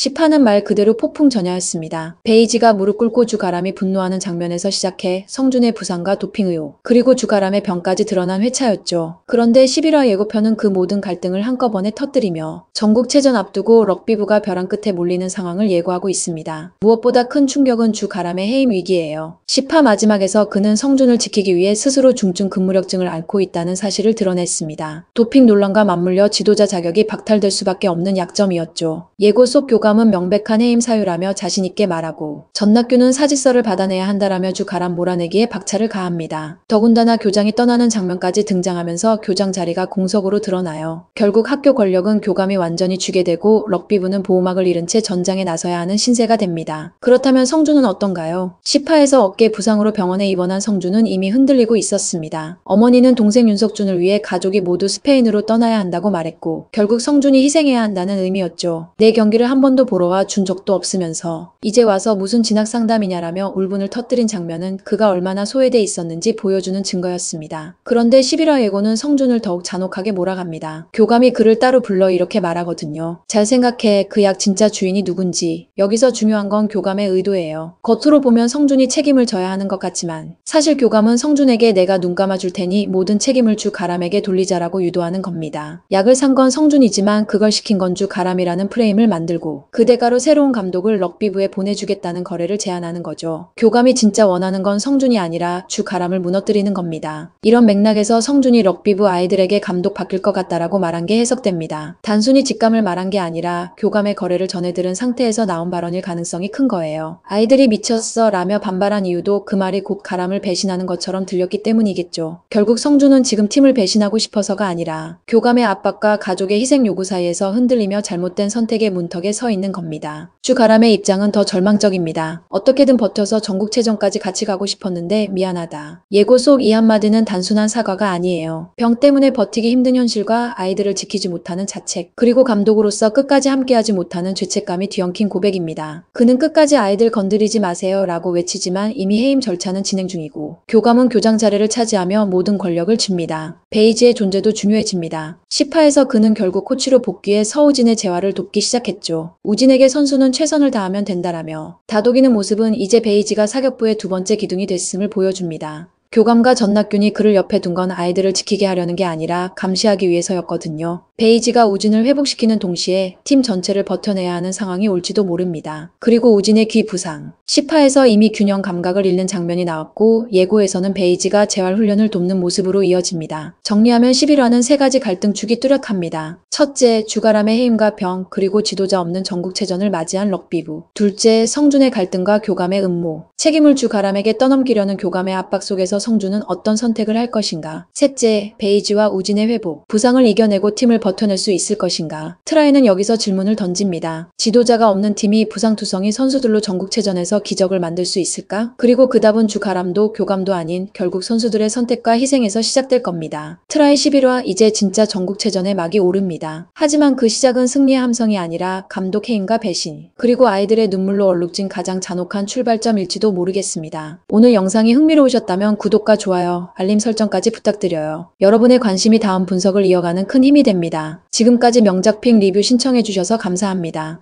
10화는 말 그대로 폭풍 전야였습니다. 베이지가 무릎 꿇고 주가람이 분노하는 장면에서 시작해 성준의 부상과 도핑 의혹, 그리고 주가람의 병까지 드러난 회차였죠. 그런데 11화 예고편은 그 모든 갈등을 한꺼번에 터뜨리며 전국체전 앞두고 럭비부가 벼랑 끝에 몰리는 상황을 예고하고 있습니다. 무엇보다 큰 충격은 주가람의 해임 위기예요. 10화 마지막에서 그는 성준을 지키기 위해 스스로 중증 근무력증을 앓고 있다는 사실을 드러냈습니다. 도핑 논란과 맞물려 지도자 자격이 박탈될 수밖에 없는 약점이었죠. 예고 속 교감은 명백한 해임 사유라며 자신있게 말하고, 전낙규는 사직서를 받아내야 한다라며 주가람 몰아내기에 박차를 가합니다. 더군다나 교장이 떠나는 장면까지 등장하면서 교장 자리가 공석으로 드러나요. 결국 학교 권력은 교감이 완전히 쥐게 되고 럭비부는 보호막을 잃은 채 전장에 나서야 하는 신세가 됩니다. 그렇다면 성준은 어떤가요? 10화에서 어깨 부상으로 병원에 입원한 성준은 이미 흔들리고 있었습니다. 어머니는 동생 윤석준을 위해 가족이 모두 스페인으로 떠나야 한다고 말했고, 결국 성준이 희생해야 한다는 의미였죠. 내 경기를 한 번도 보러 와 준 적도 없으면서 이제 와서 무슨 진학 상담이냐라며 울분을 터뜨린 장면은 그가 얼마나 소외돼 있었는지 보여주는 증거였습니다. 그런데 11화 예고는 성준을 더욱 잔혹하게 몰아갑니다. 교감이 그를 따로 불러 이렇게 말하거든요. 잘 생각해. 그 약 진짜 주인이 누군지. 여기서 중요한 건 교감의 의도예요. 겉으로 보면 성준이 책임을 져야 하는 것 같지만 사실 교감은 성준에게 내가 눈 감아줄 테니 모든 책임을 주가람에게 돌리자라고 유도하는 겁니다. 약을 산 건 성준이지만 그걸 시킨 건 주가람이라는 프레임을 만들고 그 대가로 새로운 감독을 럭비부에 보내주겠다는 거래를 제안하는 거죠. 교감이 진짜 원하는 건 성준이 아니라 주가람을 무너뜨리는 겁니다. 이런 맥락에서 성준이 럭비부 아이들에게 감독 바뀔 것 같다라고 말한 게 해석됩니다. 단순히 직감을 말한 게 아니라 교감의 거래를 전해들은 상태에서 나온 발언일 가능성이 큰 거예요. 아이들이 미쳤어 라며 반발한 이유도 그 말이 곧 가람을 배신하는 것처럼 들렸기 때문이겠죠. 결국 성준은 지금 팀을 배신하고 싶어서가 아니라 교감의 압박과 가족의 희생 요구 사이에서 흔들리며 잘못된 선택의 문턱에 서 있는 겁니다. 주가람의 입장은 더 절망적입니다. 어떻게든 버텨서 전국체전까지 같이 가고 싶었는데 미안하다. 예고 속 이 한마디는 단순한 사과가 아니에요. 병 때문에 버티기 힘든 현실과 아이들을 지키지 못하는 자책, 그리고 감독으로서 끝까지 함께하지 못하는 죄책감이 뒤엉킨 고백입니다. 그는 끝까지 아이들 건드리지 마세요 라고 외치지만 이미 해임 절차는 진행 중이고 교감은 교장 자리를 차지하며 모든 권력을 쥡니다. 베이지의 존재도 중요해집니다. 10화에서 그는 결국 코치로 복귀해 서우진의 재활을 돕기 시작했죠. 우진에게 선수는 최선을 다하면 된다라며 다독이는 모습은 이제 베이지가 사격부의 두 번째 기둥이 됐음을 보여줍니다. 교감과 전낙균이 그를 옆에 둔 건 아이들을 지키게 하려는 게 아니라 감시하기 위해서였거든요. 베이지가 우진을 회복시키는 동시에 팀 전체를 버텨내야 하는 상황이 올지도 모릅니다. 그리고 우진의 귀 부상. 10화에서 이미 균형 감각을 잃는 장면이 나왔고 예고에서는 베이지가 재활훈련을 돕는 모습으로 이어집니다. 정리하면 11화는 세 가지 갈등축이 뚜렷합니다. 첫째, 주가람의 해임과 병, 그리고 지도자 없는 전국체전을 맞이한 럭비부. 둘째, 성준의 갈등과 교감의 음모. 책임을 주가람에게 떠넘기려는 교감의 압박 속에서 성준은 어떤 선택을 할 것인가. 셋째, 베이지와 우진의 회복. 부상을 이겨내고 팀을 버텨낼 수 있을 것인가. 트라이는 여기서 질문을 던집니다. 지도자가 없는 팀이 부상투성이 선수들로 전국체전에서 기적을 만들 수 있을까? 그리고 그 답은 주가람도 교감도 아닌 결국 선수들의 선택과 희생에서 시작될 겁니다. 트라이 11화 이제 진짜 전국체전의 막이 오릅니다. 하지만 그 시작은 승리의 함성이 아니라 감독 해임과 배신, 그리고 아이들의 눈물로 얼룩진 가장 잔혹한 출발점일지도 모르겠습니다. 오늘 영상이 흥미로우셨다면 구독과 좋아요, 알림 설정까지 부탁드려요. 여러분의 관심이 다음 분석을 이어가는 큰 힘이 됩니다. 지금까지 명작픽 리뷰 신청해주셔서 감사합니다.